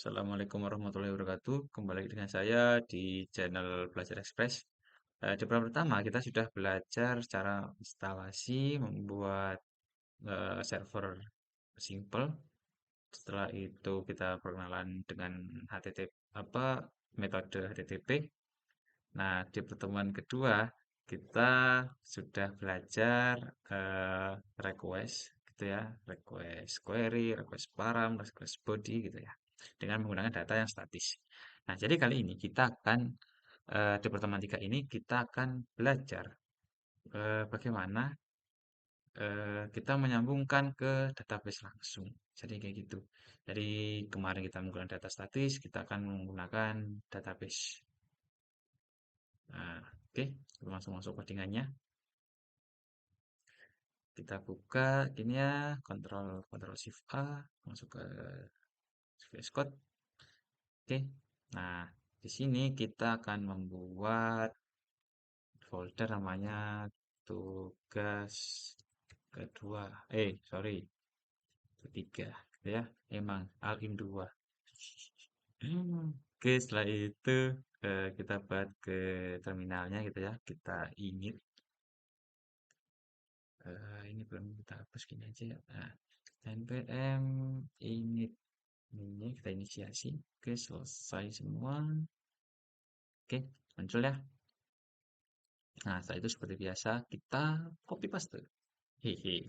Assalamualaikum warahmatullahi wabarakatuh. Kembali lagi dengan saya di channel Belajar Express. Di pertama kita sudah belajar cara instalasi, membuat server simple. Setelah itu kita perkenalan dengan HTTP apa metode HTTP. Nah, di pertemuan kedua kita sudah belajar eh, request gitu ya, request query, request param, request body gitu ya, dengan menggunakan data yang statis. Nah, jadi kali ini kita akan di pertemuan tiga ini kita akan belajar bagaimana kita menyambungkan ke database langsung. Jadi kayak gitu. Jadi kemarin kita menggunakan data statis, kita akan menggunakan database. Nah, oke, langsung masuk codingannya. Kita buka ini ya, Ctrl Ctrl Shift A, masuk ke VS Code. Oke. Nah, di sini kita akan membuat folder namanya tugas kedua. Sorry, ketiga, gitu ya. Emang Alim 2. Oke, setelah itu kita buat ke terminalnya gitu ya. Kita init. Ini belum kita hapus gini aja ya. Nah, npm init ini kita inisiasi. Oke, selesai semua. Oke, muncul ya. Nah, setelah itu seperti biasa kita copy paste. Hehe.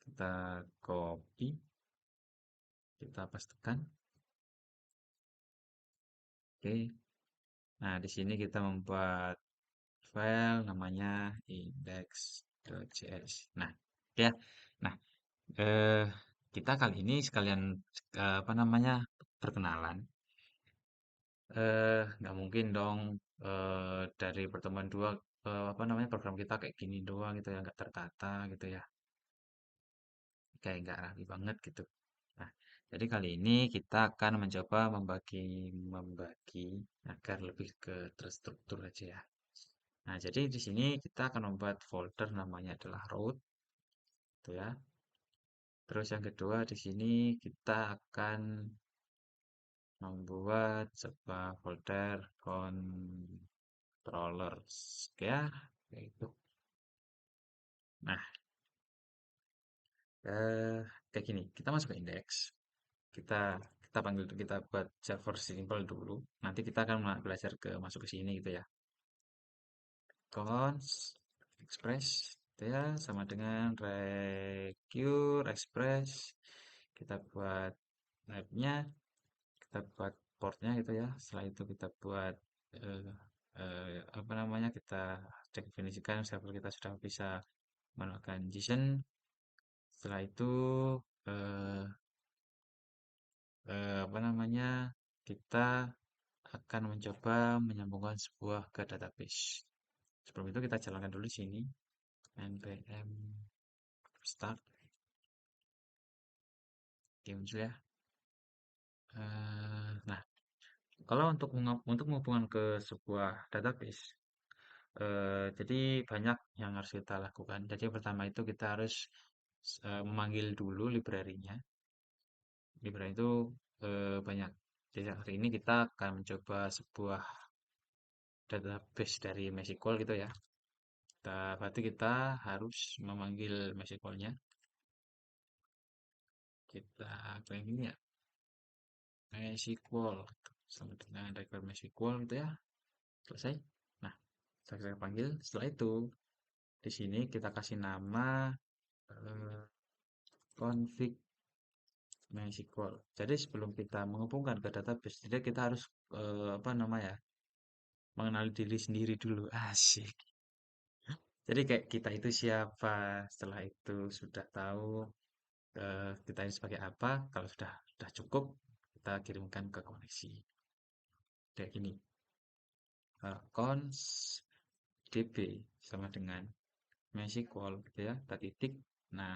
Kita copy, kita pastekan. Oke. Nah, di sini kita membuat file namanya index.js. Nah, ya. Nah, eh kita kali ini sekalian apa namanya perkenalan. Nggak mungkin dong dari pertemuan dua apa namanya program kita kayak gini doang gitu ya, nggak tertata gitu ya, kayak nggak rapi banget gitu. Nah, jadi kali ini kita akan mencoba membagi membagi agar lebih ke terstruktur aja ya. Nah, jadi di sini kita akan membuat folder namanya adalah root, gitu ya. Terus yang kedua di sini kita akan membuat sebuah folder controllers, ya, kayak gitu. Nah, eh, kayak gini, kita masuk ke index, kita kita panggil kita buat server simple dulu. Nanti kita akan belajar ke masuk ke sini gitu ya. Cons express gitu ya, sama dengan recure express. Kita buat type-nya, kita buat portnya gitu ya. Setelah itu kita buat eh, apa namanya, kita definisikan server kita sudah bisa melakukan JSON. Setelah itu eh, apa namanya, kita akan mencoba menyambungkan sebuah ke database. Sebelum itu kita jalankan dulu di sini npm start. Oke, muncul ya. Nah, kalau untuk menghubungkan ke sebuah database, jadi banyak yang harus kita lakukan. Jadi yang pertama itu kita harus memanggil dulu library-nya. Library itu banyak. Jadi hari ini kita akan mencoba sebuah database dari MySQL gitu ya. Berarti kita harus memanggil MySQL-nya. Kita klaim ini ya, MySQL. Sama dengan require MySQL gitu ya. Selesai. Nah, saya panggil. Setelah itu, di sini kita kasih nama eh, config MySQL. Jadi sebelum kita menghubungkan ke database, jadi kita harus apa namanya, mengenali diri sendiri dulu. Asik. Jadi kayak kita itu siapa. Setelah itu sudah tahu kita ini sebagai apa. Kalau sudah cukup, kita kirimkan ke koneksi. Kayak gini. Cons db sama dengan MySQL gitu ya, kita titik. Nah,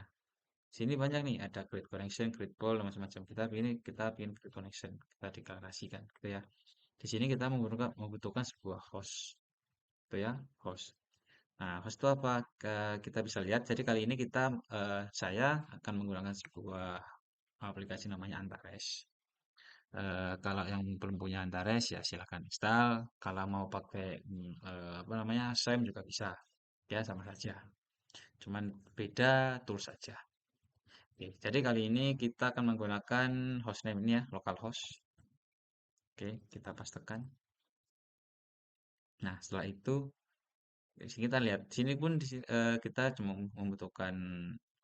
sini banyak nih, ada create connection, create poll, dan macam-macam. Kita ingin create connection, kita deklarasikan gitu ya. Di sini kita membutuhkan sebuah host, gitu ya, host. Nah, host itu apa? Kita bisa lihat. Jadi kali ini saya akan menggunakan sebuah aplikasi namanya Antares. Kalau yang belum punya Antares ya silahkan install. Kalau mau pakai apa namanya SEM juga bisa. Ya sama saja. Cuman beda tool saja. Oke, jadi kali ini kita akan menggunakan hostname ini ya, localhost. Oke, kita pastekan. Nah, setelah itu kita lihat sini pun kita cuma membutuhkan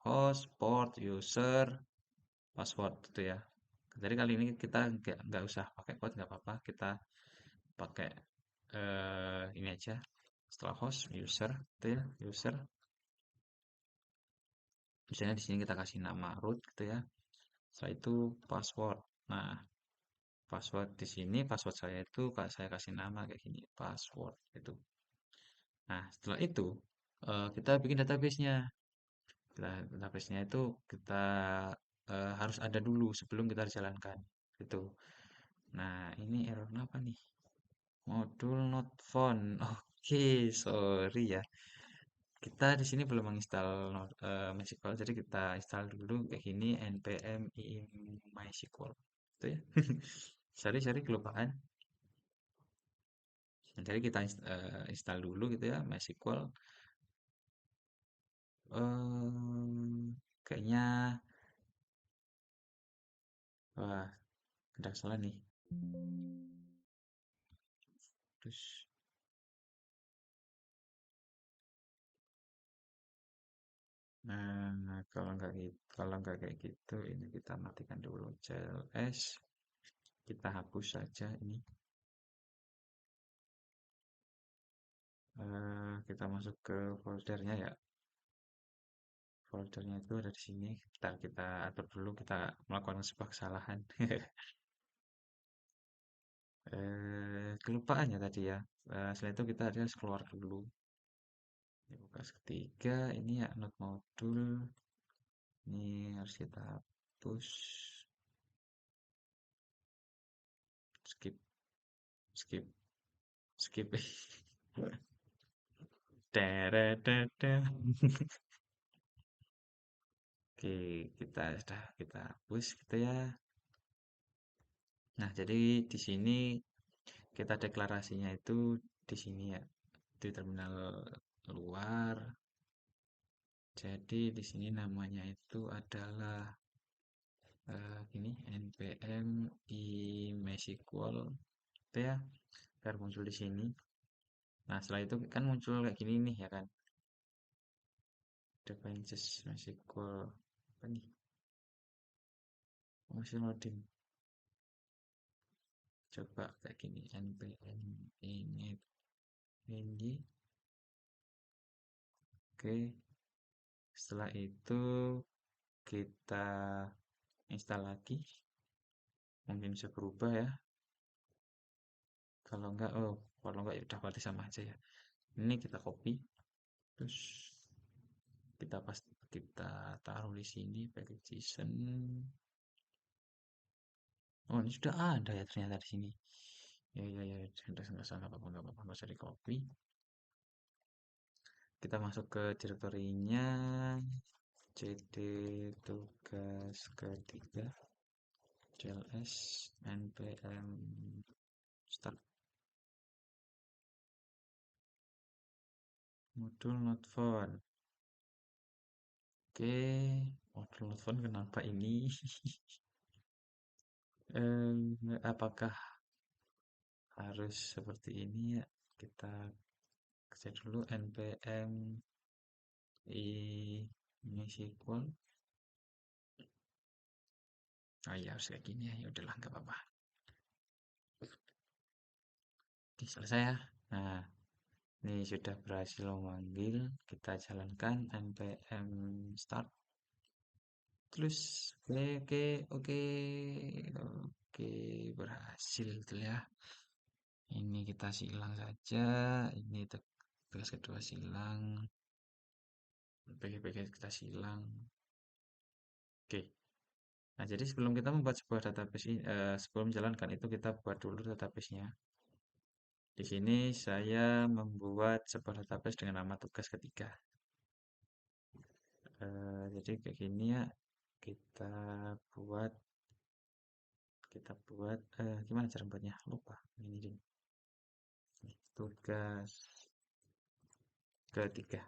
host, port, user, password gitu ya. Jadi kali ini kita nggak usah pakai code nggak apa-apa, kita pakai ini aja. Setelah host, user, gitu ya, user. Misalnya di sini kita kasih nama root gitu ya. Setelah itu password. Nah, password di sini password saya itu saya kasih nama kayak gini, password itu. Nah, setelah itu kita bikin database-nya. Nah, database-nya itu kita harus ada dulu sebelum kita jalankan. Gitu. Nah, ini error apa nih? Modul not found. Oke, sorry ya. Kita di sini belum menginstal MySQL, jadi kita install dulu kayak gini npm in MySQL. Itu ya. Sorry, kelupaan. Nah, jadi kita install dulu gitu ya MySQL. Kayaknya wah, ada salah nih. Terus nah, kalau nggak kayak gitu, ini kita matikan dulu CLS. Kita hapus saja ini. Kita masuk ke foldernya ya. Foldernya itu ada di sini. Kita atur dulu. Kita melakukan sebuah kesalahan. Kelupaan ya tadi ya. Setelah itu kita harus keluar dulu. Ini buka ketiga. Ini ya not modul. Ini harus kita hapus. Skip, skip, skip. Teretetet. Oke, kita hapus gitu ya. Nah, jadi di sini kita deklarasinya itu di sini ya, di terminal luar. Jadi di sini namanya itu adalah ini npm i MySQL itu ya, biar muncul di sini. Nah, setelah itu kan muncul kayak gini nih ya kan. Dependencies MySQL apa nih? Masih loading. Coba kayak gini npm init ini. Oke, setelah itu kita install lagi. Mungkin bisa berubah ya. Kalau enggak, oh, kalau enggak ya udah berarti sama aja ya. Ini kita copy, terus kita taruh di sini package JSON. Oh, ini sudah ada ya ternyata di sini. Ya, nggak salah apa-apa, nggak usah di copy. Kita masuk ke direktorinya cd tugas ketiga cls npm start modul not found. Oke, modul not found kenapa ini? Apakah harus seperti ini ya? Kita cek dulu npm i MySQL. Oh iya harus kayak gini ya. Ya udahlah nggak apa-apa. Oke, selesai ya. Nah, ini sudah berhasil memanggil. Kita jalankan npm start. Terus oke berhasil gitu ya. Ini kita silang saja. Ini tugas kedua silang. Bagian kita silang. Oke. Nah, jadi sebelum kita membuat sebuah database ini, sebelum menjalankan itu kita buat dulu database-nya. Di sini saya membuat sebuah database dengan nama tugas ketiga. Jadi kayak gini ya. kita buat gimana cara buatnya? Lupa. Ini ding. Tugas ketiga.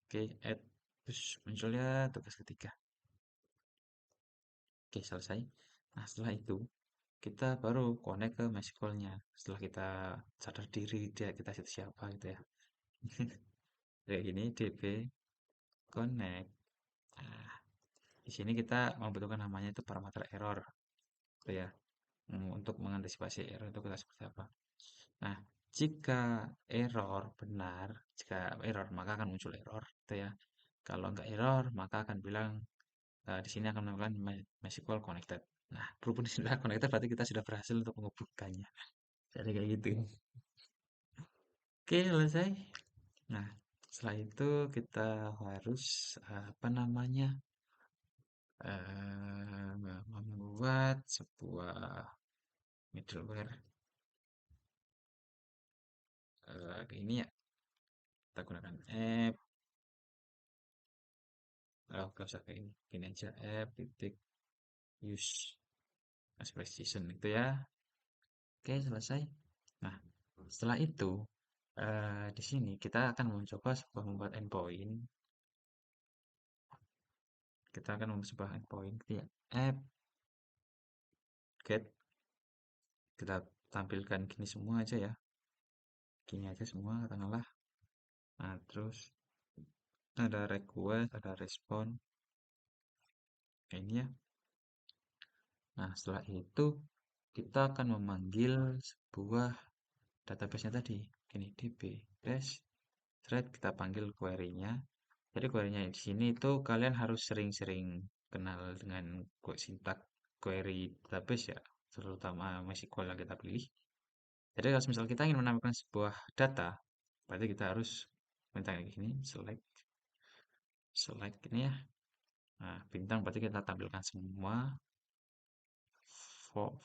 Oke, add. Terus munculnya tugas ketiga. Oke, selesai. Nah, setelah itu kita baru connect ke MySQL-nya. Setelah kita sadar diri dia kita siapa gitu ya. Kayak gini db connect. Nah, di sini kita membutuhkan namanya itu parameter error, gitu ya. Untuk mengantisipasi error itu kita seperti apa. Nah, jika error benar, jika error maka akan muncul error, gitu ya. Kalau nggak error, maka akan bilang di sini akan melakukan MySQL connected. Nah, berhubung di sini sudah connected, berarti kita sudah berhasil untuk menghubungkannya. Jadi kayak gitu. Oke, selesai. Nah, setelah itu kita harus apa namanya membuat sebuah middleware ini ya. Kita gunakan app. Oh, gak usah kayak ini. Gini aja app titik use expression itu ya. Oke, selesai. Nah, setelah itu di sini kita akan mencoba sebuah membuat endpoint. Kita akan membuat sebuah endpoint di app get. Kita tampilkan gini semua aja ya. Gini aja semua katakanlah. Nah, terus ada request, ada respon. Kayak ini ya. Nah, setelah itu kita akan memanggil sebuah database-nya tadi. Gini, db dash thread kita panggil query-nya. Jadi query-nya di sini itu kalian harus sering-sering kenal dengan sintak query database ya, terutama MySQL yang kita pilih. Jadi kalau misal kita ingin menampilkan sebuah data, berarti kita harus minta kayak gini, select ini ya. Nah, bintang berarti kita tampilkan semua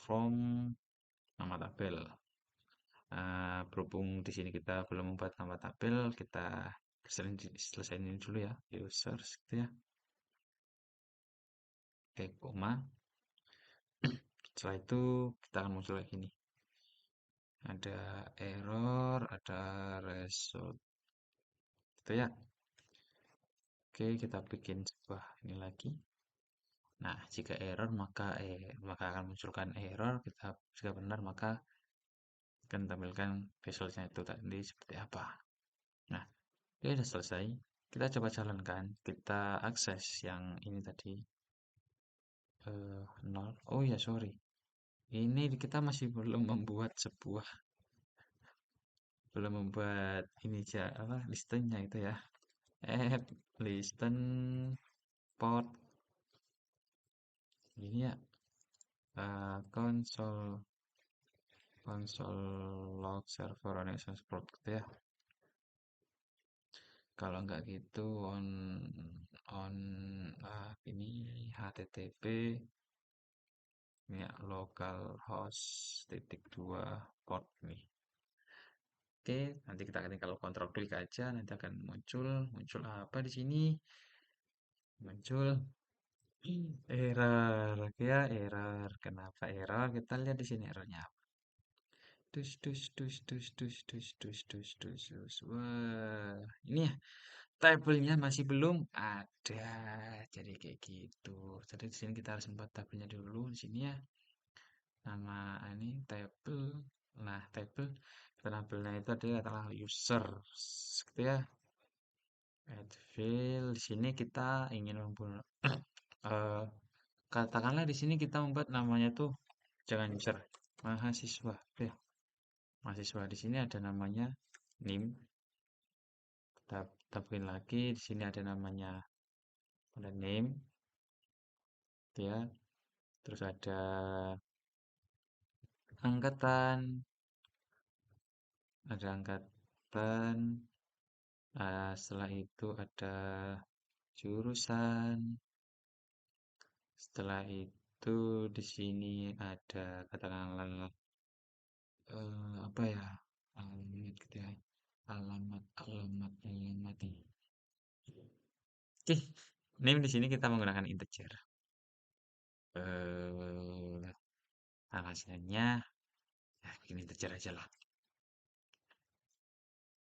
from nama tabel. Berhubung di sini kita belum membuat nama tabel, kita selesaiin ini dulu ya, users gitu ya. Oke, koma. Setelah itu kita akan muncul kayak gini. Ada error, ada result. Gitu ya. Oke, kita bikin sebuah ini lagi. Nah, jika error maka akan munculkan error. Jika benar maka akan tampilkan resultnya itu tadi seperti apa. Nah, ini sudah selesai. Kita coba jalankan. Kita akses yang ini tadi. 0. Oh ya, sorry. Ini kita masih belum membuat ini aja apa listennya itu ya. Add listen port ini ya. Console console log server on access port gitu ya. Kalau nggak gitu on ini http ini ya, localhost titik dua port nih. Oke, nanti kita akan tinggal kontrol klik aja, nanti akan muncul apa di sini? Muncul error, oke ya error. Kenapa error? Kita lihat di sini errornya apa. Dus dus dus dus dus dus dus dus dus dus. Wah, ini ya tabelnya masih belum ada. Jadi kayak gitu. Jadi di sini kita harus membuat tabelnya dulu di sini ya. Nama ini tabel. Nah, tabelnya itu adalah user. Gitu ya. Add field. Di sini kita ingin membuat eh, katakanlah di sini kita membuat namanya tuh jangan user mahasiswa. Oke. Mahasiswa di sini ada namanya NIM. Kita tampilkan lagi di sini ada namanya ada name ya. Terus ada angkatan, setelah itu ada jurusan. Setelah itu di sini ada katakanlah apa ya? Alamat gitu ya. Alamat ini. Oke, name di sini kita menggunakan integer. Eh, alasannya, ya gini terjadi aja lah.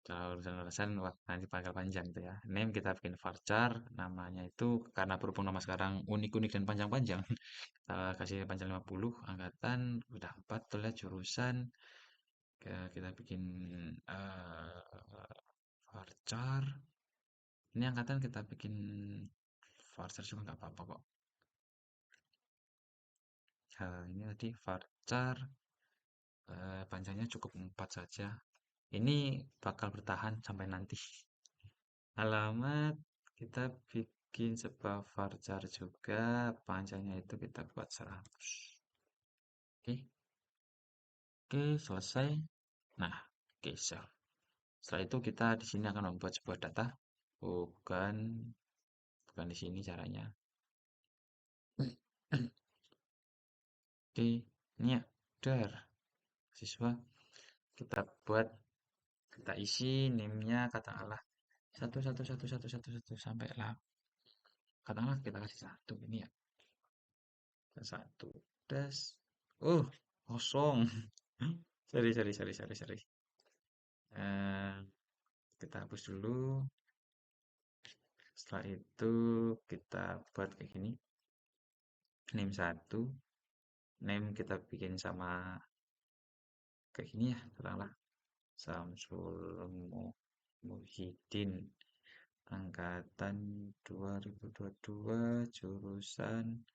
Kalau urusan alasan, wah, nanti bakal panjang itu ya. Name kita bikin varchar, namanya itu karena berhubung nama sekarang unik-unik dan panjang-panjang. Kita kasih panjang 50, angkatan udah 4 tuh ya, jurusan. Kita bikin varchar. Ini angkatan kita bikin varchar juga nggak apa-apa kok. Ini tadi varchar, panjangnya cukup 4 saja. Ini bakal bertahan sampai nanti. Alamat kita bikin sebuah varchar juga, panjangnya itu kita buat 100. Oke, oke, selesai. Nah, oke, save. Setelah itu kita di sini akan membuat sebuah data, bukan bukan di sini caranya. Oke, ini ya, dar siswa kita buat, kita isi name-nya katakanlah satu satu satu satu satu satu sampai lah, katakanlah kita kasih satu ini ya, satu das. Kosong. Sorry, sorry, sorry, sorry, sorry. Eh, kita hapus dulu. Setelah itu kita buat kayak gini. Name satu. Name kita bikin sama kayak gini ya. Katakanlah Samsul Muhyiddin. Angkatan 2022. Jurusan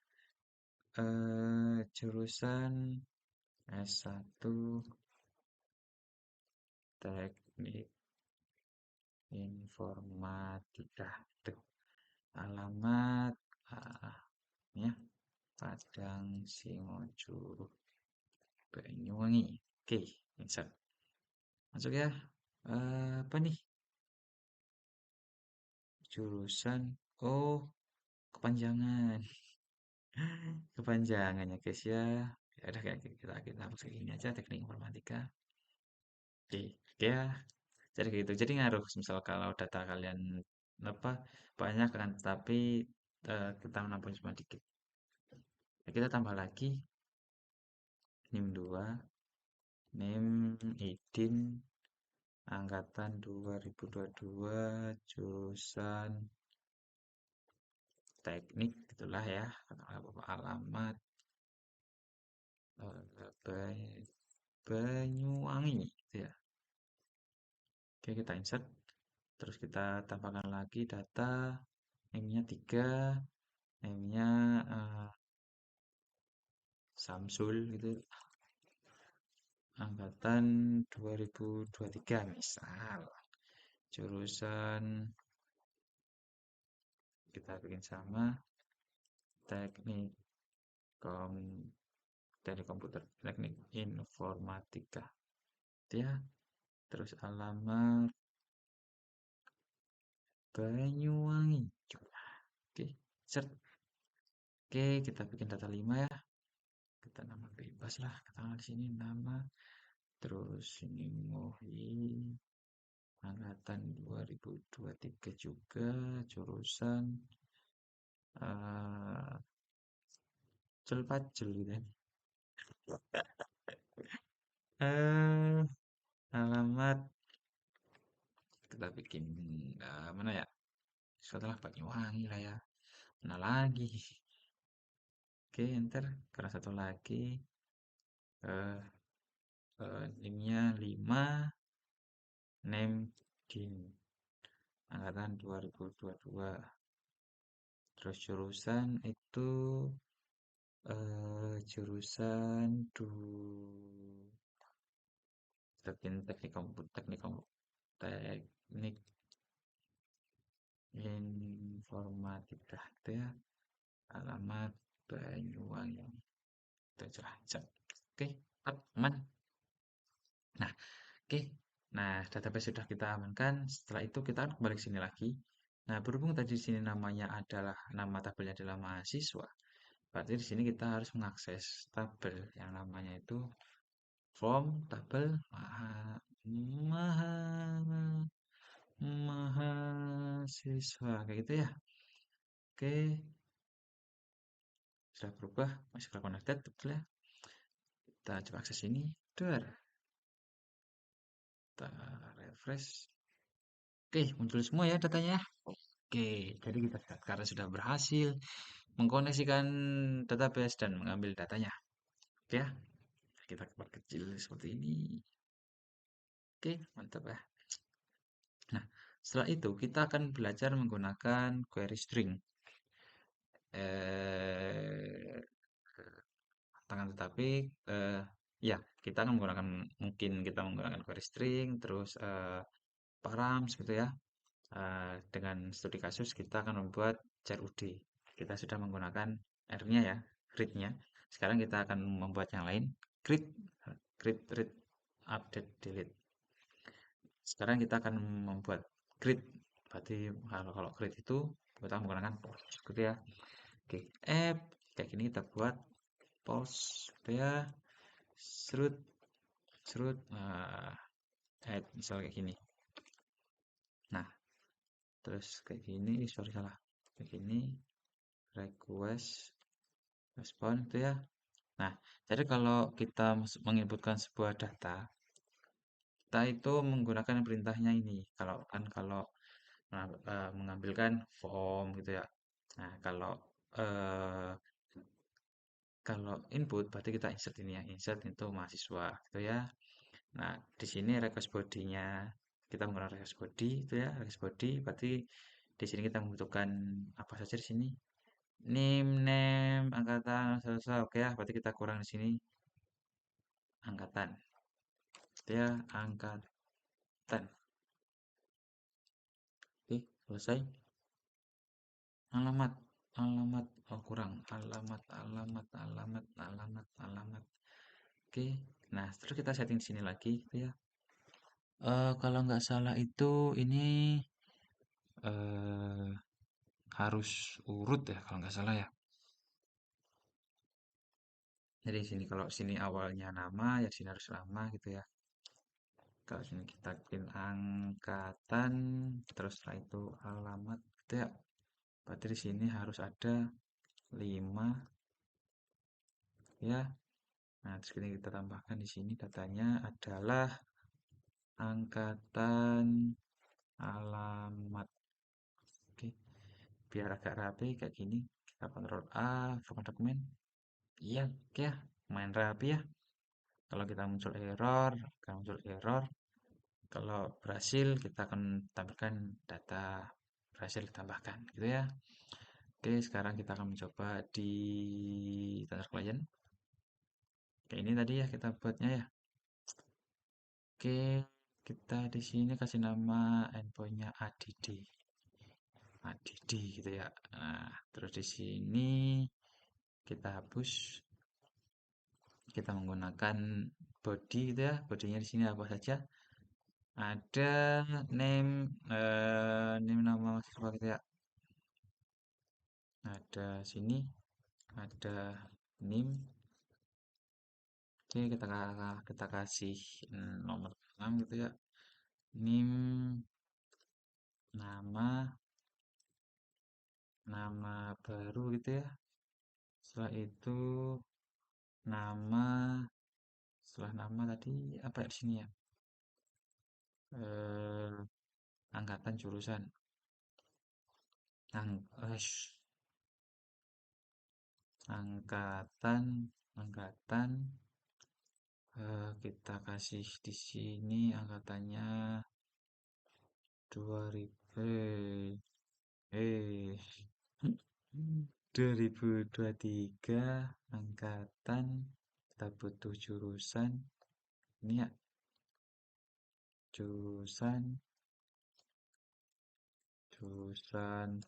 S1 Teknik Informatika. Tuh, alamat ya, Padang Singojuru Banyuwangi. Oke, insert. Masuk ya. Apa nih? Jurusan. Oh, kepanjangan. Kepanjangan ya guys ya. Ya udah kayak kita hapus kayak gini aja, teknik informatika. Oke, oke ya. Jadi gitu. Jadi ngaruh. Misal kalau data kalian apa banyak kan, tapi kita menampung cuma dikit. Ya, kita tambah lagi NIM 2, NIM Idin, angkatan 2022, jurusan teknik gitulah ya, alamat Banyuwangi gitu ya. Oke, kita insert, terus kita tambahkan lagi data, name-nya 3, name-nya Samsul gitu, angkatan 2023 misal, jurusan kita bikin sama, teknik kom teknik komputer, teknik informatika ya. Terus alamat Banyuwangi. Oke, set. Oke, kita bikin data 5 ya. Kita nama bebas lah. Katakanlah di sini nama. Terus ini Mohi. Angkatan 2023 juga. Jurusan uh, Celpacel gitu ya. Eh, alamat kita bikin mana ya? Setelah Banyuwangi lah ya. Mana lagi? Oke, enter. Karena satu lagi. Eh, name-nya 5, name Din, angkatan 2022. Terus jurusan itu jurusan teknik komputer, teknik informatika itu ya, alamat Banyuwangi itu Cilacap. Oke, aman. Nah, oke. Nah, database sudah kita amankan. Setelah itu kita akan kembali ke sini lagi. Nah, berhubung tadi di sini namanya adalah nama tabelnya adalah mahasiswa, berarti di sini kita harus mengakses tabel yang namanya itu form tabel maha, mahasiswa kayak gitu ya. Oke, sudah berubah, masih sudah connected, betul ya. Kita coba akses ini, dar, kita refresh. Oke, muncul semua ya datanya. Oke, jadi kita karena sudah berhasil mengkoneksikan database dan mengambil datanya. Oke ya, kita perkecil seperti ini. Oke, mantap ya. Nah, setelah itu kita akan belajar menggunakan query string. Eh, tangan tetapi ya kita akan menggunakan mungkin kita menggunakan query string terus params gitu ya. Dengan studi kasus kita akan membuat CRUD. Kita sudah menggunakan R-nya ya, read-nya. Sekarang kita akan membuat yang lain, create, read, update, delete. Sekarang kita akan membuat create. Berarti kalau create itu kita menggunakan post gitu ya. Oke, app kayak gini kita buat post gitu ya. Serut, serut, add misal kayak gini. Nah, terus kayak gini, sorry salah. Kayak gini, request, respon itu ya. Nah, jadi kalau kita menginputkan sebuah data, kita itu menggunakan perintahnya ini. Kalau mengambilkan form gitu ya. Nah, eh, kalau input berarti kita insert ini ya, insert itu mahasiswa gitu ya. Nah, di sini request body-nya kita menggunakan request body itu ya, request body berarti di sini kita membutuhkan apa saja di sini. Name, angkatan, selesai. Oke ya, berarti kita kurang di sini angkatan. Gitu ya, angkatan. Oke, selesai. Alamat, alamat. Oh, kurang. Alamat. Oke. Nah, terus kita setting di sini lagi, gitu ya. Kalau nggak salah itu ini eh harus urut ya, kalau nggak salah ya. Jadi sini kalau sini awalnya nama, ya sini harus nama gitu ya. Kalau sini kita bikin angkatan, terus setelah itu alamat gitu ya. Berarti di sini harus ada 5 ya. Nah, terus ini kita tambahkan di sini datanya adalah angkatan alamat. Oke, biar agak rapi kayak gini. Kita Ctrl A, format dokumen. Iya, oke ya, main rapi ya. Kalau kita muncul error, akan muncul error. Kalau berhasil, kita akan tampilkan data berhasil ditambahkan, gitu ya. Oke, sekarang kita akan mencoba di data klien. Kayak ini tadi ya kita buatnya ya. Oke, kita di sini kasih nama endpointnya add gitu ya. Nah, terus di sini kita hapus, kita menggunakan body gitu ya. Bodinya di sini apa saja? Ada name, name nama mahasiswa gitu ya. Ada sini, ada name. Oke, kita kasih nomor 6 gitu ya. Name, nama, nama baru gitu ya. Setelah itu nama, setelah nama tadi apa ya di sini ya? Eh, angkatan jurusan. Ang, angkatan, angkatan. Kita kasih di sini angkatannya 2000. Eh, 2023 angkatan kita butuh jurusan ini ya jurusan jurusan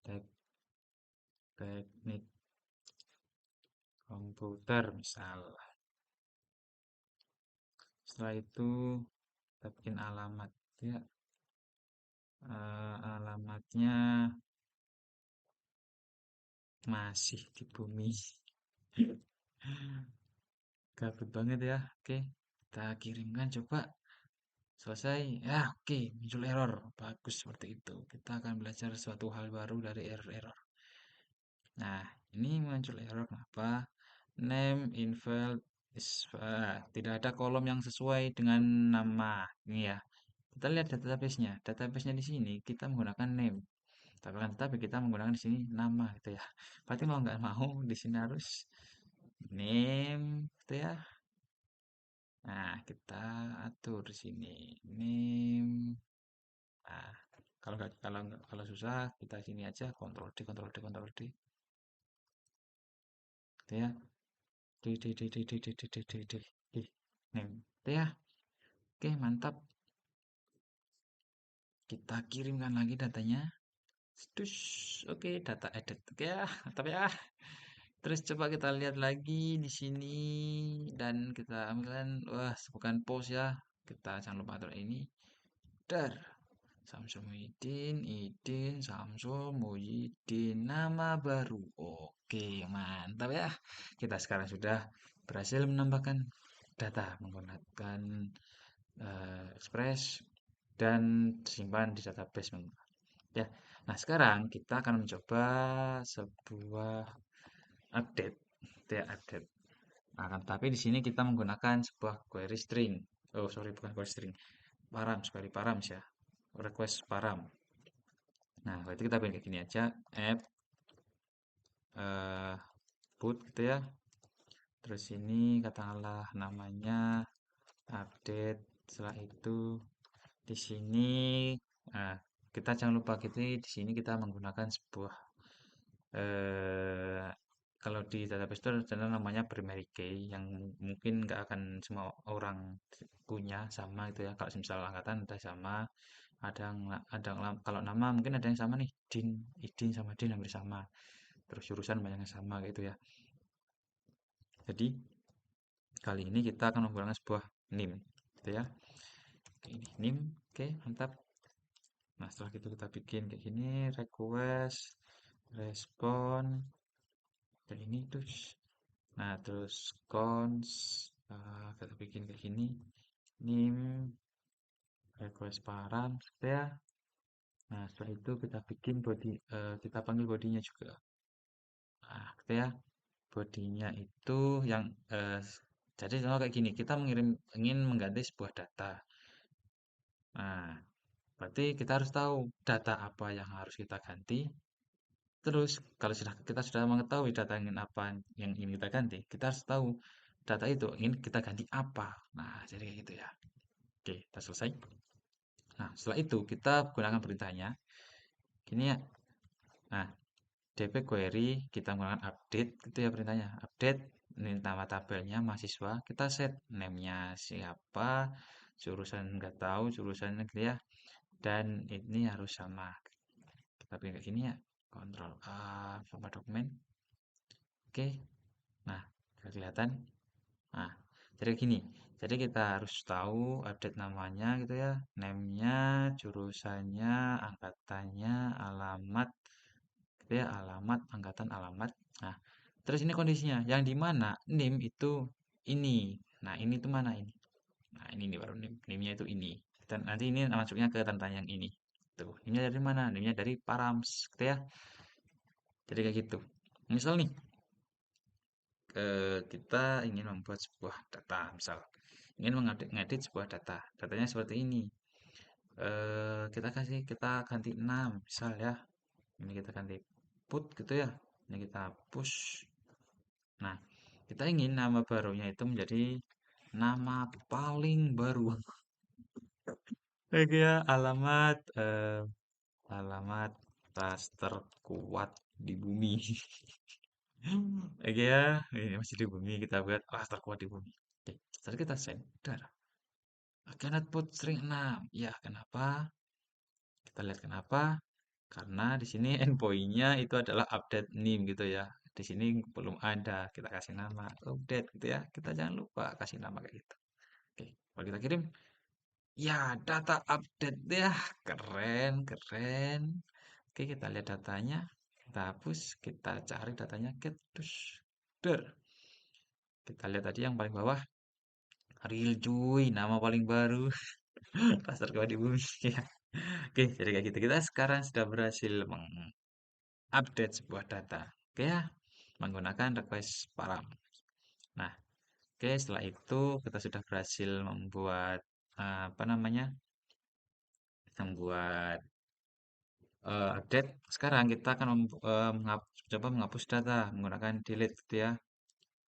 tek- teknik komputer misal. Setelah itu kita bikin alamat ya. Alamatnya masih di bumi. Gabut banget ya. Oke, kita kirimkan coba. Selesai. Ya, oke, muncul error. Bagus seperti itu. Kita akan belajar suatu hal baru dari error-error. Nah, ini muncul error kenapa? Name invalid is tidak ada kolom yang sesuai dengan nama. Ini ya. Kita lihat database-nya. Database-nya di sini kita menggunakan name. Tapi kita menggunakan di sini nama gitu ya. Berarti mau nggak mau di sini harus name gitu ya. Nah, kita atur di sini name. Nah, kalau susah kita sini aja Ctrl D Ctrl D Ctrl D gitu ya. D D D D D D D D D D D. Name. Gitu ya. Oke, mantap. Kita kirimkan lagi datanya. Terus, oke, data edit. Oke ya, mantap ya. Terus coba kita lihat lagi di sini dan kita ambilkan, wah, bukan post ya. Kita jangan lupa atur ini. Dar. Samsul Muhyiddin, Idin, Samsul Muhyiddin, nama baru. Oke, mantap ya. Kita sekarang sudah berhasil menambahkan data menggunakan Express dan simpan di database. Ya. Nah, sekarang kita akan mencoba sebuah update. Ya, update. Nah, tapi di sini kita menggunakan sebuah query string. Oh, sorry, bukan query string. Params, query params ya. Request param. Nah, berarti kita bikin kayak gini aja. App eh, put gitu ya. Terus ini katakanlah namanya update. Setelah itu di sini nah, kita jangan lupa gitu di sini kita menggunakan sebuah eh kalau di database itu ada namanya primary key yang mungkin nggak akan semua orang punya sama itu ya. Kalau misal angkatan ada sama, kalau nama mungkin ada yang sama nih, Idin sama Din hampir sama. Terus jurusan banyak yang sama gitu ya. Jadi kali ini kita akan menggunakan sebuah nim, gitu ya. Oke, ini nim, oke mantap. Nah setelah itu kita bikin kayak gini, request, respon, kayak ini terus. Nah terus cons, kita bikin kayak gini, nim, request param, gitu ya. Nah setelah itu kita bikin body, kita panggil bodinya juga. Nah gitu ya. Bodinya itu yang jadi contoh kayak gini, kita ingin mengganti sebuah data. Nah, berarti kita harus tahu data apa yang harus kita ganti. Terus, kalau kita sudah mengetahui data yang apa yang ingin kita ganti, kita harus tahu data itu ingin kita ganti apa. Nah, jadi kayak gitu ya. Oke, kita selesai. Nah, setelah itu kita gunakan perintahnya. Gini ya. Nah, DP query kita menggunakan update gitu ya perintahnya. Update ini nama tabelnya mahasiswa, kita set name-nya siapa, jurusan nggak tahu, jurusannya gitu ya. Dan ini harus sama. Kita bikin kayak gini ya. Ctrl A sama dokumen. Oke. Nah, udah kelihatan. Nah, jadi gini. Jadi kita harus tahu update namanya gitu ya, name-nya, jurusannya, angkatannya, alamat, gitu ya, alamat, angkatan, alamat. Nah, terus ini kondisinya, yang di mana name itu ini. Nah, ini tuh mana ini? Nah, ini nih baru name. Name-nya itu ini. Dan nanti ini masuknya ke tanda yang ini. Tuh, name-nya dari mana? Name-nya dari params, gitu ya. Jadi kayak gitu. Misal nih, kita ingin membuat sebuah data, misal ingin mengedit sebuah data. Datanya seperti ini. Kita ganti 6, misal ya. Ini kita ganti put gitu ya. Ini kita push. Nah, kita ingin nama barunya itu menjadi nama paling baru. Oke ya, alamat tas terkuat di bumi. Oke ya, ini masih di bumi kita buat tas terkuat di bumi. Oke, setelah kita send, dar. I cannot put string 6. Ya, kenapa? Kita lihat kenapa. Karena di sini endpoint-nya itu adalah update name gitu ya. Di sini belum ada. Kita kasih nama update gitu ya. Kita jangan lupa kasih nama kayak gitu. Oke, kalau kita kirim, ya data update ya. Keren, keren. Oke, kita lihat datanya. Kita hapus, kita cari datanya. Terus, der. Kita lihat tadi yang paling bawah. Real cuy, nama paling baru. Pasar kau di bumi. Ya. Oke, jadi kayak gitu. Kita sekarang sudah berhasil mengupdate sebuah data. Oke ya, menggunakan request param. Nah, oke, setelah itu kita sudah berhasil membuat apa namanya? Membuat update. Sekarang kita akan coba menghapus data menggunakan delete gitu ya.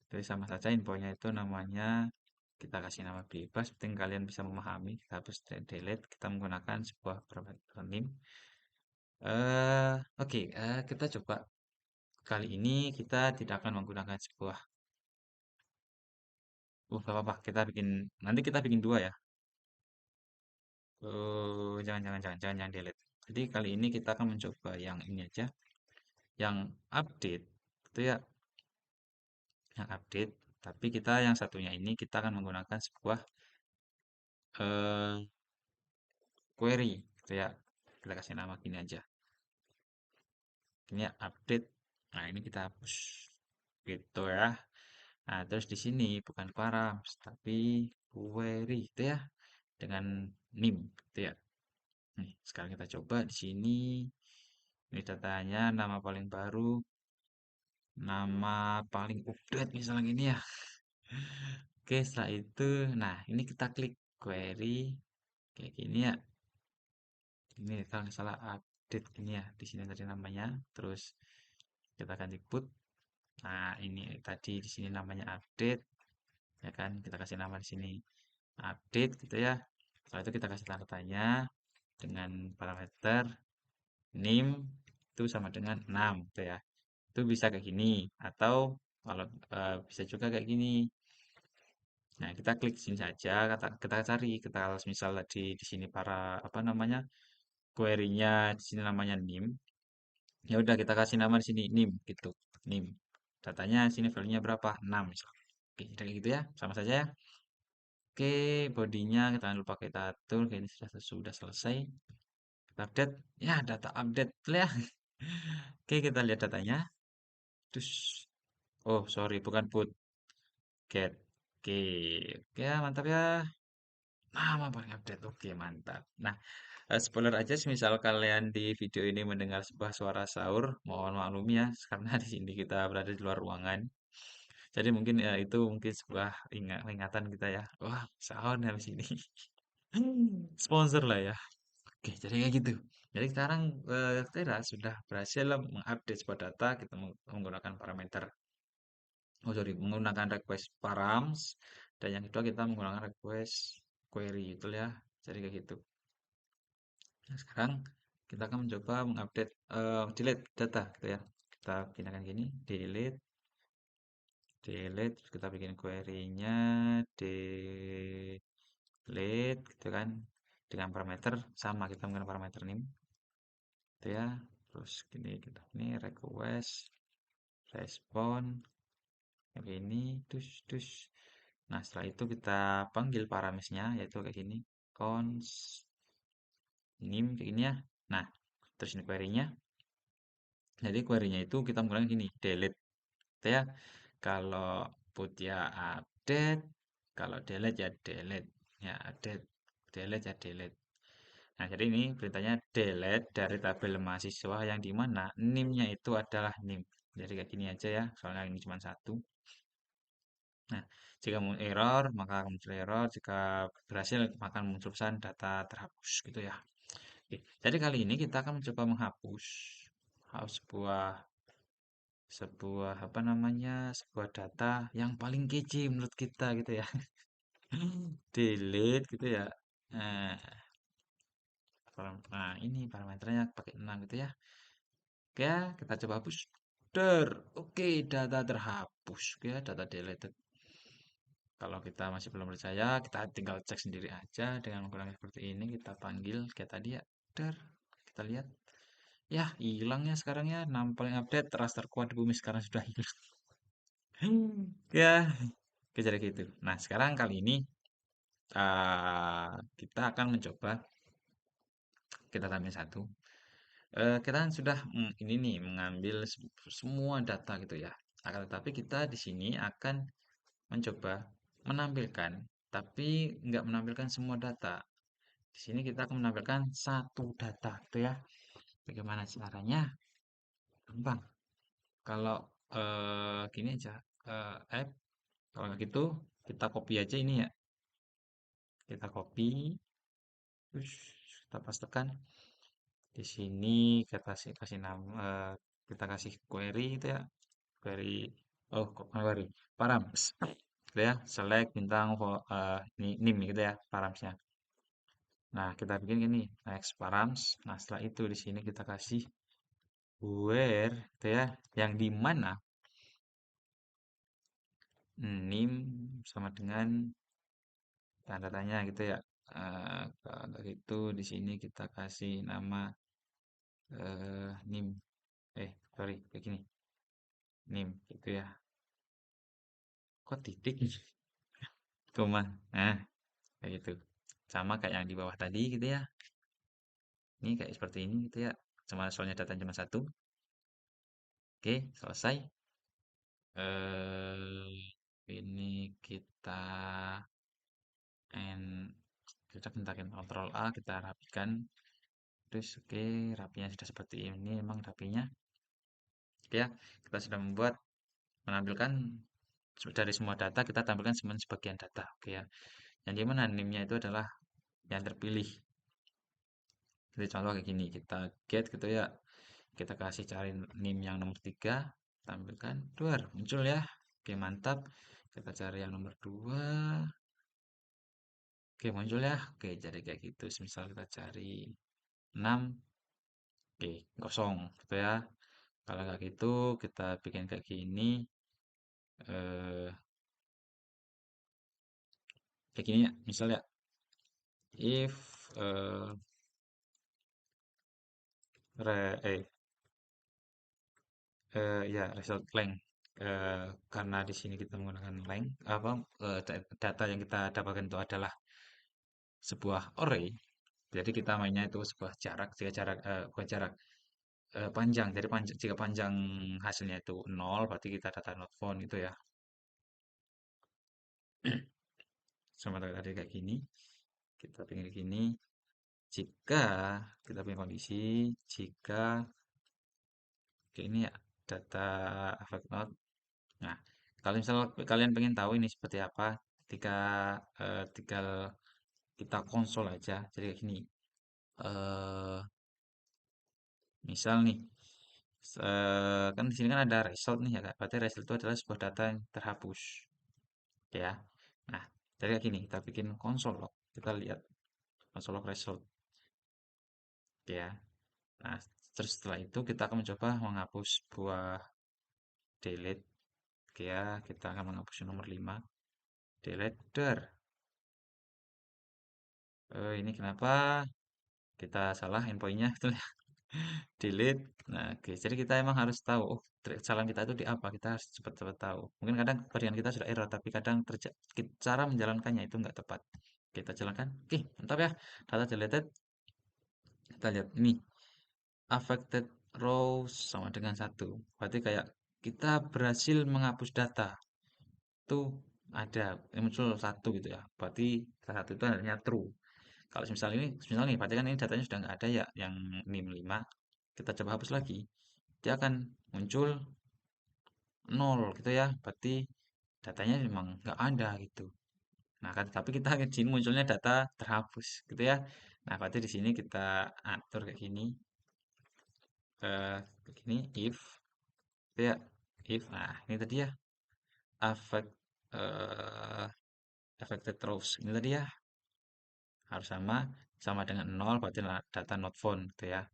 Jadi sama saja infonya itu namanya kita kasih nama bebas, penting kalian bisa memahami. Kita hapus dan delete, kita menggunakan sebuah parameter name. Oke, kita coba kali ini kita tidak akan menggunakan sebuah. Gak apa-apa, kita bikin nanti kita bikin dua ya. Jangan delete. Jadi kali ini kita akan mencoba yang ini aja, yang update, itu ya, yang update. Tapi kita yang satunya ini kita akan menggunakan sebuah eh, query, gitu ya. Kita kasih nama gini aja. Ini ya, update. Nah ini kita hapus, gitu ya. Nah terus di sini bukan params, tapi query, gitu ya, dengan name, gitu ya. Nih, sekarang kita coba di sini. Ini datanya nama paling baru, nama paling update misalnya gini ya. Oke, setelah itu, nah ini kita klik query kayak gini ya. Ini kalau nggak salah update ini ya, di sini tadi namanya. Terus kita ganti put. Nah, ini tadi di sini namanya update, ya kan? Kita kasih nama di sini update gitu ya. Setelah itu kita kasih tanda tanya dengan parameter name itu sama dengan 6 gitu ya. Itu bisa kayak gini atau kalau bisa juga kayak gini. Nah, kita klik sini saja, kita cari, kita kalau misal tadi di sini para apa namanya query-nya di sini namanya nim, ya udah kita kasih nama di sini nim gitu, nim. Datanya sini value-nya berapa? 6 misal. Oke, kayak gitu ya, sama saja ya. Oke, bodinya kita jangan lupa kita atur, kayak ini sudah selesai. Kita update, ya data update ya. Oke, kita lihat datanya. Terus, oh sorry, bukan put, get. Oke, oke ya, mantap ya. Nama paling update, oke mantap. Nah, spoiler aja, misal kalian di video ini mendengar sebuah suara sahur, mohon maklumi ya, karena di sini kita berada di luar ruangan. Jadi mungkin itu mungkin sebuah ingatan kita ya. Wah, sahur habis ini. Sponsor lah ya. Oke, jadi kayak gitu. Jadi sekarang kita sudah berhasil mengupdate sebuah data, kita menggunakan parameter, oh sorry, menggunakan request params, dan yang kedua kita menggunakan request query itu ya. Jadi kayak gitu. Nah, sekarang kita akan mencoba mengupdate delete data gitu ya. Kita pindahkan gini, delete, delete, terus kita bikin query-nya delete gitu kan. Dengan parameter sama kita menggunakan parameter name gitu ya. Terus gini kita ini request respon kayak gini, dus. Nah, setelah itu kita panggil paramisnya yaitu kayak gini, const name kayak gini ya. Nah, terus ini query-nya. Jadi query-nya itu kita menggunakan gini, delete gitu ya. Kalau put ya update, kalau delete ya delete. Ya update, delete ya delete. Nah, jadi ini perintahnya delete dari tabel mahasiswa yang di mana NIM-nya itu adalah NIM. Jadi kayak gini aja ya, soalnya ini cuma satu. Nah, jika muncul error, maka akan muncul error. Jika berhasil, maka akan muncul pesan data terhapus gitu ya. Oke, jadi kali ini kita akan mencoba menghapus sebuah sebuah apa namanya sebuah data yang paling kece menurut kita gitu ya. Delete gitu ya. Nah, nah ini parameternya pakai 6 gitu ya. Oke, ya, kita coba hapus. Oke, data terhapus. Oke, data deleted. Kalau kita masih belum percaya, kita tinggal cek sendiri aja dengan menggunakan seperti ini. Kita panggil kayak tadi ya. Kita lihat. Ya, hilangnya sekarang ya. Nama paling update, ras terkuat di bumi sekarang sudah hilang. Ya, kejar gitu. Nah, sekarang kali ini kita akan mencoba, kita tambah satu. Kita kan sudah ini nih mengambil semua data gitu ya. Akan tetapi kita di sini akan mencoba menampilkan, tapi nggak menampilkan semua data. Di sini kita akan menampilkan satu data gitu ya. Bagaimana caranya? Gampang. Kalau gini aja, app kalau nggak gitu kita copy aja ini ya, kita copy, terus kita pastekan di sini, kita kasih kasih nama, kita kasih query itu ya, query, oh kok bukan query, params, gitu ya, select bintang, name gitu ya, paramsnya. Nah, kita bikin gini, next params. Nah, setelah itu di sini kita kasih where, gitu ya, yang di mana name sama dengan tanda tanya gitu ya. Kalau gitu di sini kita kasih nama nim. Sorry, kayak gini. Nim gitu ya. Kok titik? Koma. Nah, kayak gitu. Sama kayak yang di bawah tadi gitu ya. Ini kayak seperti ini gitu ya. Cuma soalnya datanya cuma satu. Oke, selesai. Ini kita and kita bentakin Ctrl A, kita rapikan. Terus oke, rapinya sudah seperti ini. Memang rapinya. Oke ya, kita sudah menampilkan dari semua data kita tampilkan cuma sebagian data. Oke ya. Yang dimana NIM-nya itu adalah yang terpilih. Jadi contoh kayak gini, kita get gitu ya. Kita kasih cari NIM yang nomor 3, tampilkan, duar, muncul ya. Oke, mantap. Kita cari yang nomor 2. Oke, muncul ya. Oke, jadi kayak gitu. Misal kita cari 6, oke, kosong gitu ya. Kalau nggak gitu, kita bikin kayak gini. Eh, kayak gini ya. Misal ya, if re, eh, ya result length. Karena di sini kita menggunakan length, apa data yang kita dapatkan itu adalah sebuah array. Jadi kita mainnya itu sebuah jarak, jika jarak bukan jarak, panjang. Jadi jika panjang hasilnya itu nol, berarti kita data not found gitu ya. Sama tadi kayak gini, kita pengen gini. Jika kita punya kondisi, jika kayak ini ya data affect not. Nah, kalau misal kalian pengen tahu ini seperti apa, ketika tinggal kita konsol aja. Jadi kayak gini. eh Misal nih, kan di sini kan ada result nih ya Kak. Berarti result itu adalah sebuah data yang terhapus, ya. Nah, jadi kayak gini, kita bikin konsol log. Kita lihat konsol log result, ya. Nah, terus setelah itu kita akan mencoba menghapus buah delete, ya. Kita akan menghapus yang nomor 5. Delete, dar. Ini kenapa kita salah endpointnya? Delete. Nah, oke. Jadi kita emang harus tahu, oh, kesalahan kita itu di apa. Kita harus cepat-cepat tahu. Mungkin kadang jaringan kita sudah error, tapi kadang cara menjalankannya itu nggak tepat. Kita jalankan. Oke, mantap ya. Data deleted. Kita lihat ini. Affected rows sama dengan satu. Berarti kayak kita berhasil menghapus data. Itu ada. Muncul satu gitu ya. Berarti satu itu hanya true. Kalau misal nih, berarti kan ini datanya sudah nggak ada ya, yang NIM 5. Kita coba hapus lagi. Dia akan muncul nol gitu ya, berarti datanya memang nggak ada gitu. Nah kan, tapi kita di sini munculnya data terhapus gitu ya. Nah berarti di sini kita atur kayak gini, kayak gini if gitu ya, if. Nah ini tadi ya, affect eh, affected rows ini tadi ya, harus sama sama dengan nol, berarti data not found gitu ya.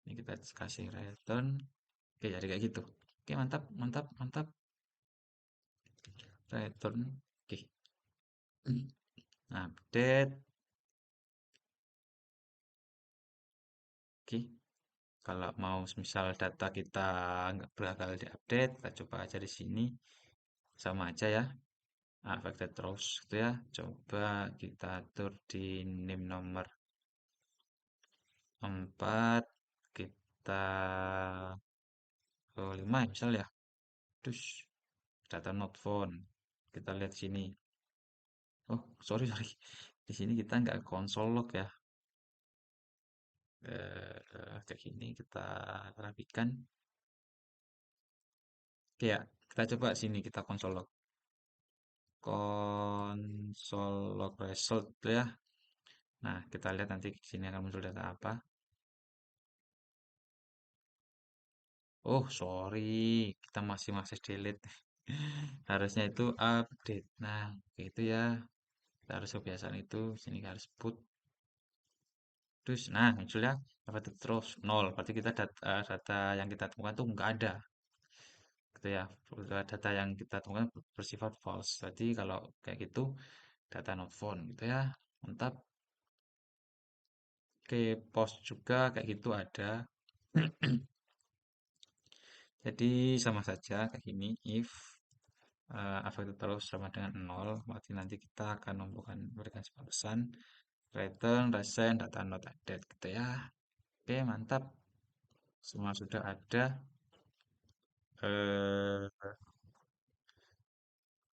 Ini kita kasih return. Oke, jadi kayak gitu. Oke, mantap, mantap, mantap. Return. Oke. Update. Oke. Kalau mau misal data kita nggak bakal diupdate, kita coba aja di sini. Sama aja ya. Affected rows gitu ya. Coba kita atur di name nomor 4. Kita 5 ya misal ya. Terus data not found. Kita lihat sini. Oh, sorry, sorry. Di sini kita nggak konsol log ya. Kayak gini kita rapikan. Oke ya, kita coba sini kita konsol log result ya. Nah, kita lihat nanti di sini akan muncul data apa. Oh, sorry, kita masih masih delete. Harusnya itu update. Nah, kayak itu ya. Kita harus kebiasaan itu. Sini harus put. Terus, nah muncul ya. Apa itu terus nol. Berarti kita data yang kita temukan tuh nggak ada. Gitu ya. Data yang kita temukan bersifat false. Jadi kalau kayak gitu, data not found gitu ya. Mantap. Oke, post juga kayak gitu ada. Jadi sama saja kayak gini. If itu terus sama dengan nol, berarti nanti kita akan memberikan sebuah pesan return recent data not update gitu ya. Oke, mantap. Semua sudah ada. eh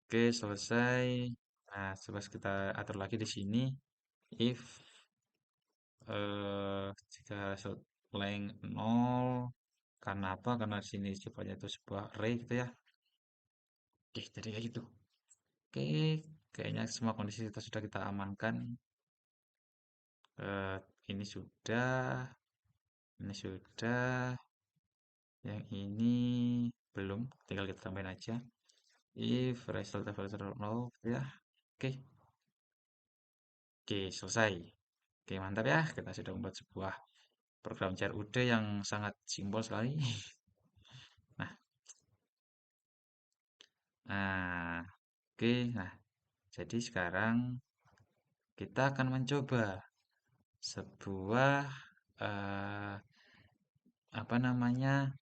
oke, selesai. Nah, coba kita atur lagi di sini. If jika result length 0, karena apa? Karena di sini sifatnya itu sebuah array gitu ya. Oke, jadi kayak gitu. Oke, kayaknya semua kondisi kita sudah kita amankan. Eh, ini sudah, ini sudah, yang ini belum. Tinggal kita tambahin aja. If result available 0, ya. Oke, oke, selesai. Oke, mantap ya. Kita sudah membuat sebuah program CRUD yang sangat simpel sekali. Nah, nah, oke. Nah, jadi sekarang kita akan mencoba sebuah eh, apa namanya?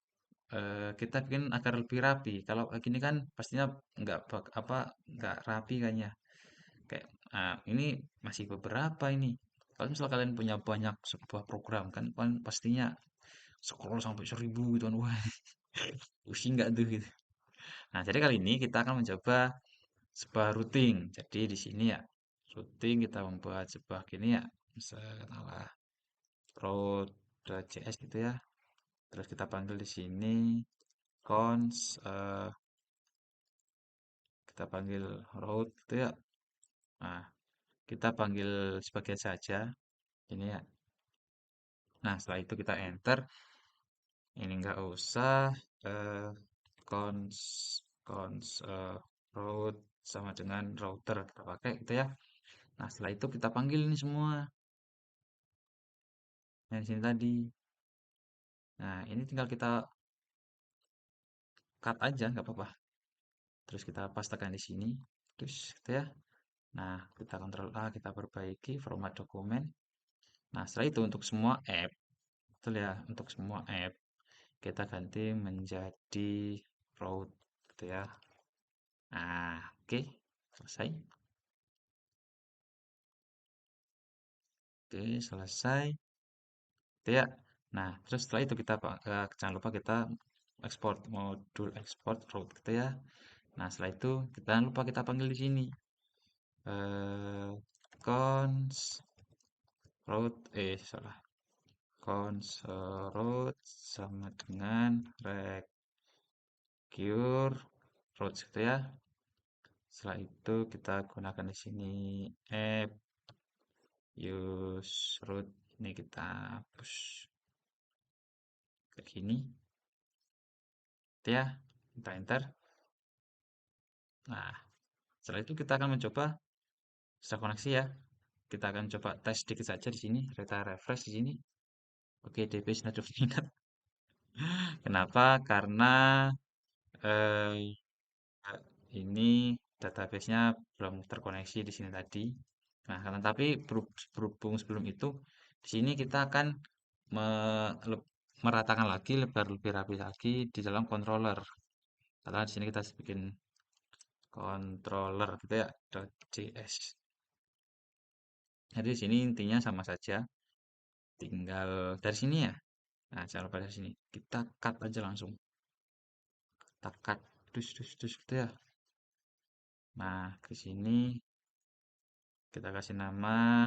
Kita bikin agar lebih rapi. Kalau kayak gini kan pastinya nggak rapi kan ya. Kayak ini masih beberapa ini. Kalau misal kalian punya banyak sebuah program kan pastinya scroll sampai 1000 gitu kan. Wah, pusing nggak tuh gitu. Nah, jadi kali ini kita akan mencoba sebuah routing. Jadi di sini ya routing kita membuat sebuah gini ya. Misalnya route.js gitu ya. Terus kita panggil di sini cons kita panggil route gitu ya. Nah, kita panggil sebagian saja ini ya. Nah, setelah itu kita enter. Ini nggak usah eh, cons cons route sama dengan router kita pakai gitu ya. Nah, setelah itu kita panggil ini semua yang di sini tadi. Nah, ini tinggal kita cut aja nggak apa-apa. Terus kita pastekan di sini. Terus gitu ya. Nah, kita Ctrl A, kita perbaiki format dokumen. Nah, setelah itu untuk semua app, betul ya, untuk semua app kita ganti menjadi route gitu ya. Nah, oke, selesai. Oke, selesai. Gitu ya. Nah, terus setelah itu kita jangan lupa kita ekspor modul ekspor route gitu ya. Nah, setelah itu kita jangan lupa kita panggil di sini eh cons route salah cons route sama dengan recure route gitu ya. Setelah itu kita gunakan di sini app use route ini kita push ke sini gitu ya. Kita enter. Nah, setelah itu kita akan mencoba setelah koneksi ya. Kita akan coba tes sedikit saja di sini. Kita refresh di sini. Oke, DB sudah terminat. Kenapa? Karena eh, ini database-nya belum terkoneksi di sini tadi. Nah, karena tapi berhubung sebelum itu, di sini kita akan meratakan lagi, lebar lebih rapi lagi di dalam controller. Karena di sini kita bikin controller gitu ya, .js. Jadi di sini intinya sama saja, tinggal dari sini ya. Nah, jangan lupa dari sini. Kita cut aja langsung. Kita cut, dus gitu ya. Nah, ke sini kita kasih nama.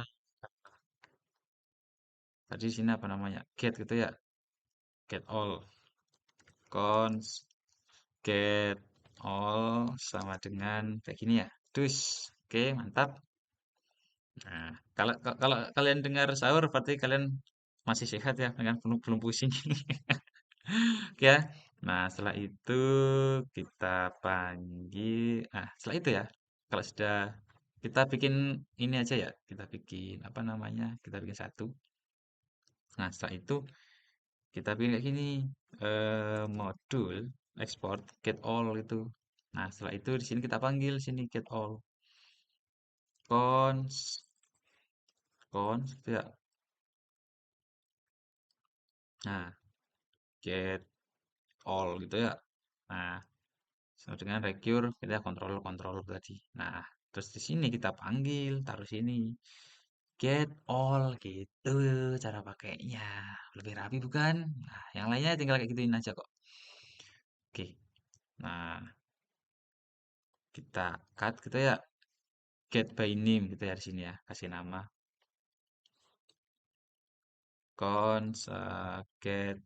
Tadi di sini apa namanya? Get gitu ya. Get all cons get all sama dengan kayak gini ya. Dus, oke, mantap. Nah, kalau kalian dengar sahur, berarti kalian masih sehat ya, kan belum belum pusing. Oke ya. Nah, setelah itu kita panggil. Nah, setelah itu ya, kalau sudah kita bikin ini aja ya, kita bikin apa namanya? Kita bikin satu. Nah, setelah itu kita bikin kayak gini, modul export get all itu. Nah, setelah itu di sini kita panggil sini get all cons gitu ya. Nah, get all gitu ya. Nah, sama dengan recure kita kontrol kontrol tadi. Nah, terus di sini kita panggil, taruh sini. Get all gitu cara pakainya. Lebih rapi bukan? Nah, yang lainnya tinggal kayak gituin aja kok. Oke. Nah, kita cut gitu ya. Get by name gitu ya di sini ya. Kasih nama cons get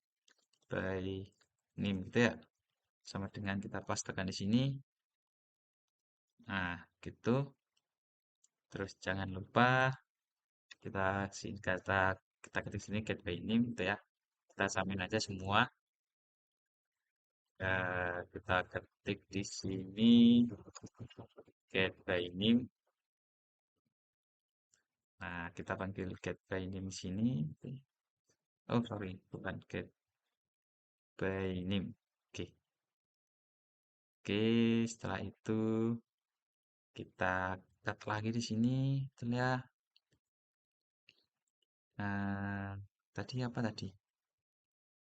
by name gitu ya. Sama dengan kita pastekan di sini. Nah, gitu. Terus jangan lupa kita kita ketik sini get by name gitu ya. Kita samain aja semua. Kita ketik di sini get by name. Nah, kita panggil get by name sini. Oh, sorry, bukan get by name. Oke, oke. Setelah itu kita cut lagi di sini, gitu ya. Nah, tadi apa tadi?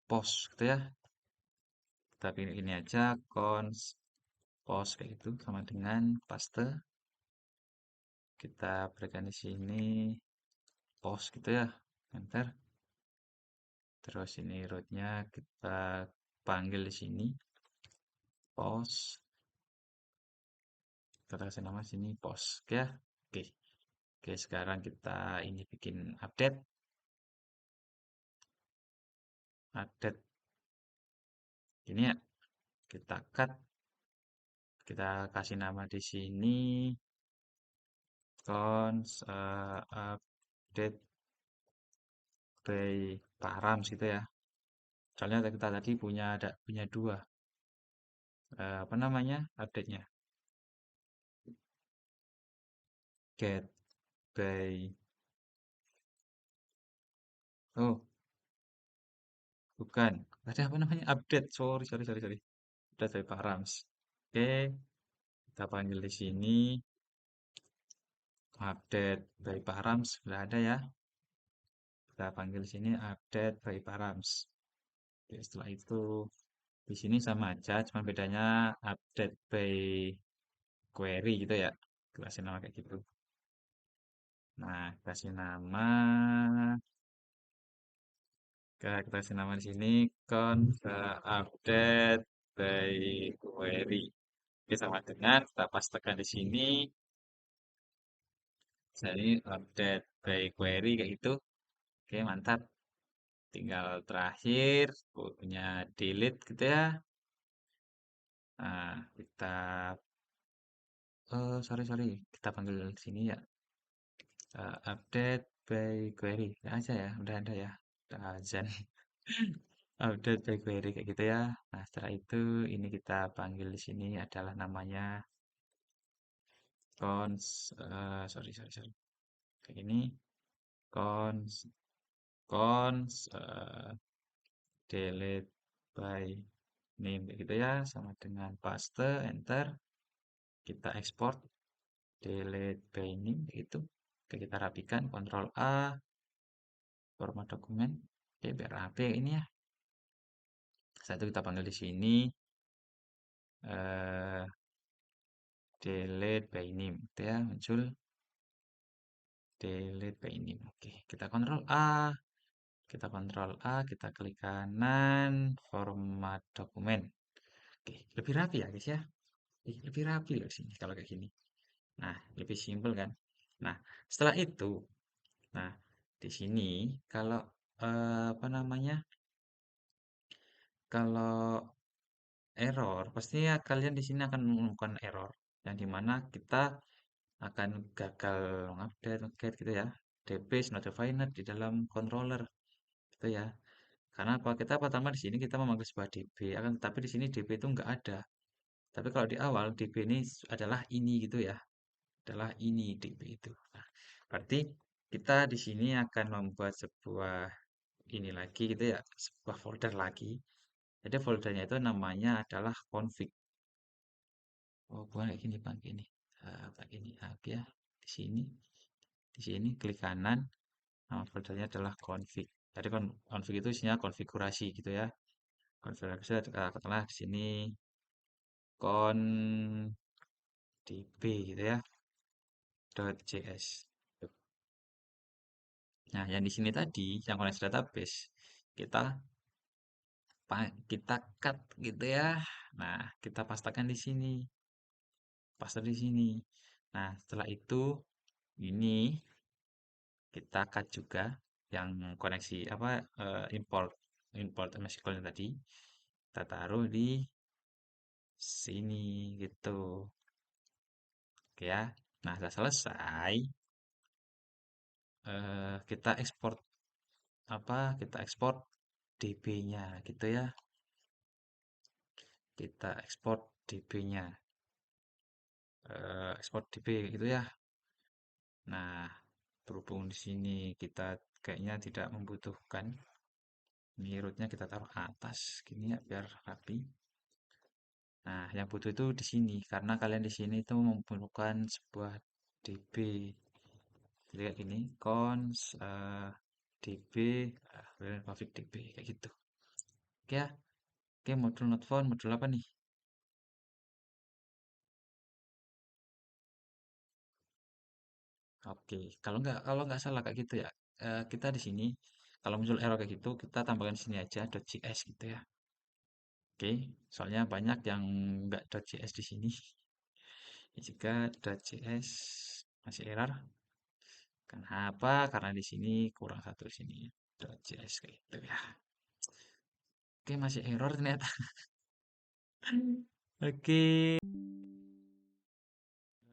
Post, gitu ya. Kita pilih ini aja, cons post kayak gitu, sama dengan paste. Kita berikan di sini post gitu ya. Enter. Terus ini rootnya kita panggil di sini post. Kita kasih nama sini post, oke ya. Oke, oke. Sekarang kita ini bikin update, update ini ya. Kita cut, kita kasih nama di sini cons update by params gitu ya. Soalnya kita tadi punya dua apa namanya update-nya get by oh bukan tadi apa namanya update sorry sorry sorry sorry update by params. Oke, kita panggil di sini update by params sudah ada ya. Kita panggil di sini update by params. Oke, setelah itu di sini sama aja, cuma bedanya update by query gitu ya. Kasih nama kayak gitu. Nah, kasih nama, kita kasih nama di sini update by query. Oke, sama dengan kita pastekan di sini, jadi update by query kayak gitu. Oke, mantap. Tinggal terakhir punya delete gitu ya. Nah, kita sorry sorry, kita panggil sini ya. Update by query ya aja ya, udah ada ya. Udah azan. Update by query kayak gitu ya. Nah, setelah itu ini kita panggil di sini adalah namanya sorry sorry sorry. Kayak ini cons cons delete by name kayak gitu ya, sama dengan paste enter. Kita ekspor delete by name kayak gitu. Oke, kita rapikan Ctrl A format dokumen. Oke, biar rapi ini ya. Setelah itu kita panggil di sini eh, delete by name gitu ya, muncul delete by name. Oke, kita Ctrl A, kita klik kanan, format dokumen. Oke, lebih rapi ya guys ya. Lebih rapi loh sini kalau kayak gini. Nah, lebih simpel kan. Nah, setelah itu, nah di sini kalau apa namanya? Kalau error, pastinya kalian di sini akan menemukan error yang dimana kita akan gagal mengupdate gitu ya. DB is not defined di dalam controller gitu ya. Karena apa? Kita pertama di sini kita memanggil sebuah DB, akan tapi di sini DB itu nggak ada. Tapi kalau di awal DB ini adalah ini gitu ya, adalah ini DB itu. Nah, berarti kita di sini akan membuat sebuah ini lagi gitu ya, sebuah folder lagi. Jadi foldernya itu namanya adalah config. Oh, bukan kayak gini, Bang, gini. Kayak gini. Oke ya. Di sini, di sini klik kanan. Nama foldernya adalah config. Jadi config itu isinya konfigurasi gitu ya. Konfigurasi katakanlah di sini con db gitu ya. .js. Nah, yang di sini tadi, yang koneksi database, kita kita cut gitu ya. Nah, kita pastekan di sini, paste di sini. Nah, setelah itu ini kita cut juga yang koneksi apa import import MySQL yang tadi kita taruh di sini gitu. Oke ya. Nah, sudah selesai, kita ekspor apa? Kita ekspor DB-nya gitu ya. Kita ekspor DB-nya. Ekspor DB gitu ya. Nah, berhubung di sini kita kayaknya tidak membutuhkan, ini rootnya kita taruh atas gini ya biar rapi. Nah, yang butuh itu di sini karena kalian di sini itu memerlukan sebuah DB. Jadi kayak gini, cons DB public DB kayak gitu. Oke ya. Oke, modul not found, modul apa nih? Oke, kalau nggak salah kayak gitu ya. Kita di sini kalau muncul error kayak gitu, kita tambahkan di sini aja .js gitu ya. Oke, soalnya banyak yang nggak .js di sini. Jika .js masih error, kenapa? Karena di sini kurang satu di sini. .js kayak gitu ya. Oke, masih error ternyata. Oke,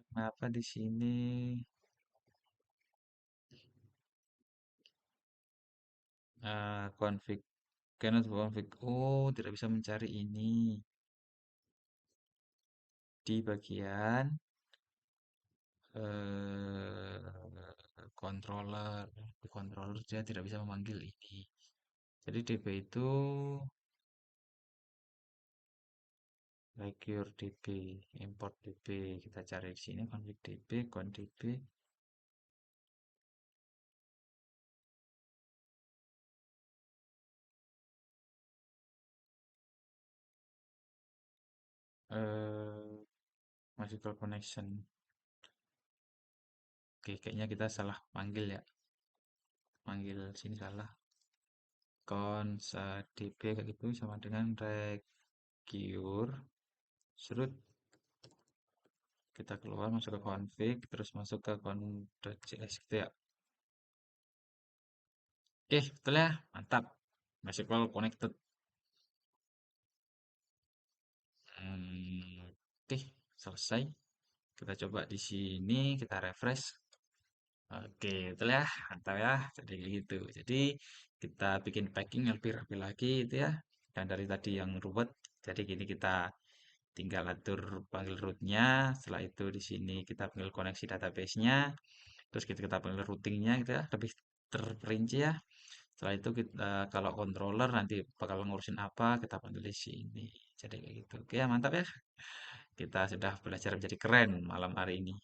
kenapa di sini config cannot config? Oh, tidak bisa mencari ini di bagian controller. Di controller dia tidak bisa memanggil ini. Jadi DB itu Secure DB, import DB. Kita cari di sini config DB, con DB. Eh, MySQL connection. Oke, kayaknya kita salah panggil ya. Panggil sini salah. Cons DB kayak gitu sama dengan recure. Serut kita keluar masuk ke config terus masuk ke con.js gitu ya. Oke, betul ya. Mantap. MySQL connected. Oke, selesai. Kita coba di sini, kita refresh. Oke, betul ya. Mantap ya. Jadi gitu. Jadi kita bikin packing yang lebih rapi lagi itu ya. Dan dari tadi yang ruwet, jadi gini kita tinggal atur panggil rootnya. Setelah itu di sini kita panggil koneksi database-nya. Terus kita panggil routingnya gitu ya. Lebih terperinci ya. Setelah itu kita, kalau controller nanti bakal ngurusin apa, kita panggil di sini. Jadi kayak gitu. Oke ya, mantap ya. Kita sudah belajar menjadi keren malam hari ini.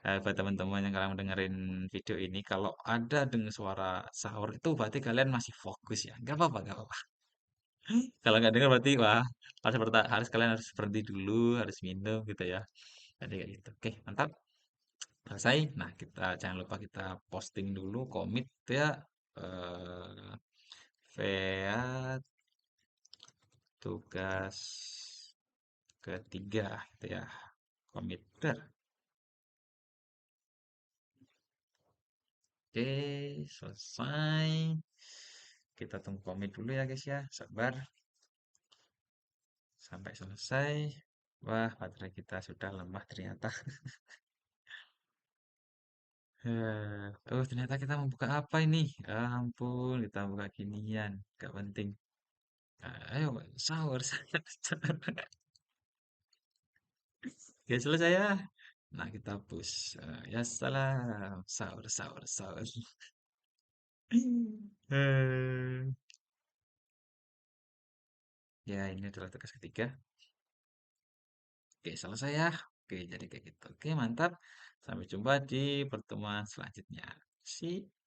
Buat teman-teman yang kalian dengerin video ini, kalau ada dengar suara sahur itu berarti kalian masih fokus ya. Gak apa-apa, gak apa-apa. Kalau nggak dengar berarti wah harus kalian harus berhenti dulu, harus minum gitu ya. Jadi kayak gitu. Oke, mantap. Selesai. Nah, kita jangan lupa kita posting dulu komit itu ya. Eh, Veat tugas ketiga gitu ya. Komit. Oke, selesai. Kita tunggu komit dulu ya guys ya. Sabar. Sampai selesai. Wah, baterai kita sudah lemah ternyata. Ternyata kita membuka apa ini? Ya ampun, kita buka ginian. Gak penting. Ayo, sahur, sahur. Oke, selesai ya. Nah, kita push. Ya salam. Sahur, sahur, sahur. Eh, Ya, ini adalah tugas ketiga. Oke, selesai ya. Oke, jadi kayak gitu. Oke, mantap. Sampai jumpa di pertemuan selanjutnya. See.